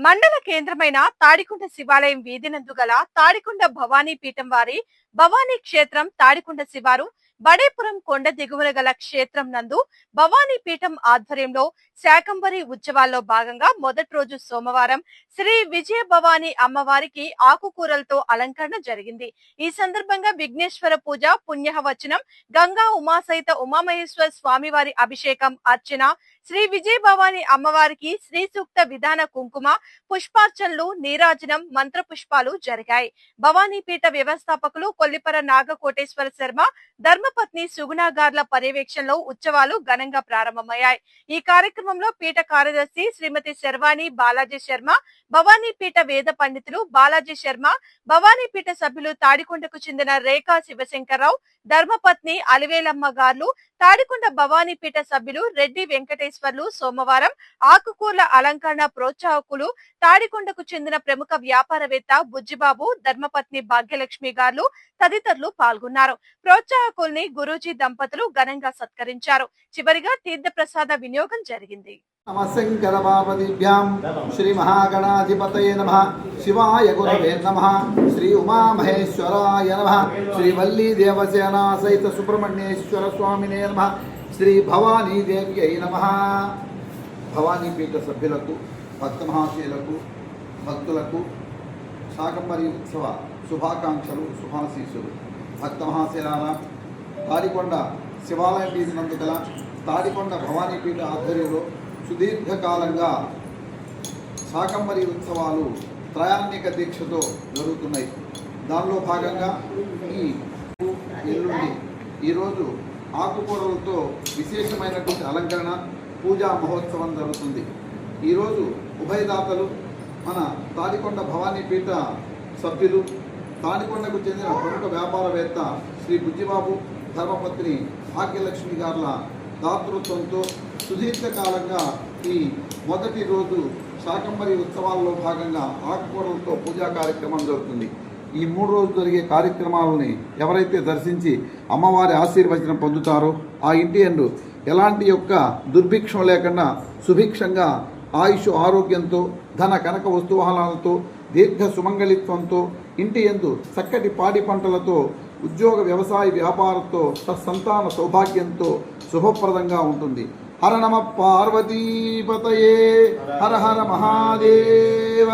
మండల కేంద్రమైన తాడికొండ శివాలయం వీధినందు గల తాడికొండ భవానీ పీఠం వారి భవానీ క్షేత్రం తాడికొండ శివారు బడేపురం కొండ దిగువన గల క్షేత్రం నందు భవానీ పీఠం ఆధ్వర్యంలో శాకంబరి ఉత్సవాల్లో భాగంగా మొదటి రోజు సోమవారం శ్రీ విజయ భవానీ అమ్మవారికి ఆకుకూరలతో అలంకరణ జరిగింది. ఈ సందర్భంగా విఘ్నేశ్వర పూజ, పుణ్యవచనం, గంగా ఉమాసహిత ఉమామహేశ్వర స్వామివారి అభిషేకం, అర్చన, శ్రీ విజయ భవానీ అమ్మవారికి శ్రీ సూక్త విధాన కుంకుమ, పుష్పార్చనలు, నీరాజనం, మంత్ర పుష్పాలు జరిగాయి. భవానీ పీఠ వ్యవస్థాపకులు కొల్లిపర నాగకోటేశ్వర శర్మ, ధర్మపత్ని సుగుణాగార్ల పర్యవేక్షణలో ఉత్సవాలు ఘనంగా ప్రారంభమయ్యాయి. ఈ కార్యక్రమంలో పీఠ కార్యదర్శి శ్రీమతి శర్వాణి బాలాజీ శర్మ, భవానీ పీఠ వేద పండితులు బాలాజీ శర్మ, భవానీ పీఠ సభ్యులు తాడికొండకు చెందిన రేఖా శివశంకర్రావు, ధర్మపత్ని అలివేలమ్మ గారు, తాడికొండ భవానీ పీఠ సభ్యులు రెడ్డి వెంకటేశ్వర్లు సోమవారం ఆకుకూరల అలంకరణ ప్రోత్సాహకులు తాడికొండకు చెందిన ప్రముఖ వ్యాపారవేత్త బుజ్జిబాబు, ధర్మపత్ని భాగ్యలక్ష్మి గారు తదితరులు పాల్గొన్నారు. ప్రోత్సాహకుల్ని గురూజీ దంపతులు ఘనంగా సత్కరించారు. చివరిగా తీర్థ ప్రసాద వినియోగం జరిగింది. నమశంకర పార్వతీభ్యాం శ్రీ మహాగణాధిపతయే నమః. శివాయ గురవే నమః. శ్రీ ఉమామహేశ్వరాయ నమః. శ్రీ వల్లీ దేవసేనా సహిత సుబ్రహ్మణ్యేశ్వర స్వామినే నమః. శ్రీ భవానీ దేవ్యై నమః. భవానీ పీఠ సభ్యులకు, భక్త మహాశయులకు, భక్తులకు శాకంబరి ఉత్సవ శుభాకాంక్షలు, శుభాశీస్సులు. భక్త మహాశయులారా, తాడికొండ శివాలయం వీధినందు గల తాడికొండ భవానీ పీఠ ఆధ్వర్యంలో సుదీర్ఘకాలంగా శాకంబరి ఉత్సవాలు త్రయాణిక దీక్షతో జరుగుతున్నాయి. దానిలో భాగంగా ఎల్లుండి ఈరోజు ఆకుకూరలతో విశేషమైనటువంటి అలంకరణ, పూజా మహోత్సవం జరుగుతుంది. ఈరోజు ఉభయదాతలు, మన తాడికొండ భవానీ పీఠ సభ్యులు, తాడికొండకు చెందిన ప్రముఖ వ్యాపారవేత్త శ్రీ బుజ్జిబాబు, ధర్మపత్ని భాగ్యలక్ష్మి గార్ల దాతృత్వంతో సుదీర్ఘకాలంగా ఈ మొదటి రోజు శాకంబరి ఉత్సవాల్లో భాగంగా ఆకుకూరలతో పూజా కార్యక్రమం జరుగుతుంది. ఈ 3 రోజులు జరిగే కార్యక్రమాలని ఎవరైతే దర్శించి అమ్మవారి ఆశీర్వచనం పొందుతారో ఆ ఇంటి యందు ఎలాంటి యొక్క దుర్భిక్షం లేకుండా సుభిక్షంగా ఆయుష్ ఆరోగ్యంతో, ధన కనక వస్తువాహనాలతో, దీర్ఘ సుమంగళిత్వంతో, ఇంటి యందు చక్కటి పాడి పంటలతో, ఉద్యోగ వ్యవసాయ వ్యాపారంతో, సంతాన సౌభాగ్యంతో శుభప్రదంగా ఉంటుంది. హర నమ పార్వతీపతయే. హర హర మహాదేవ.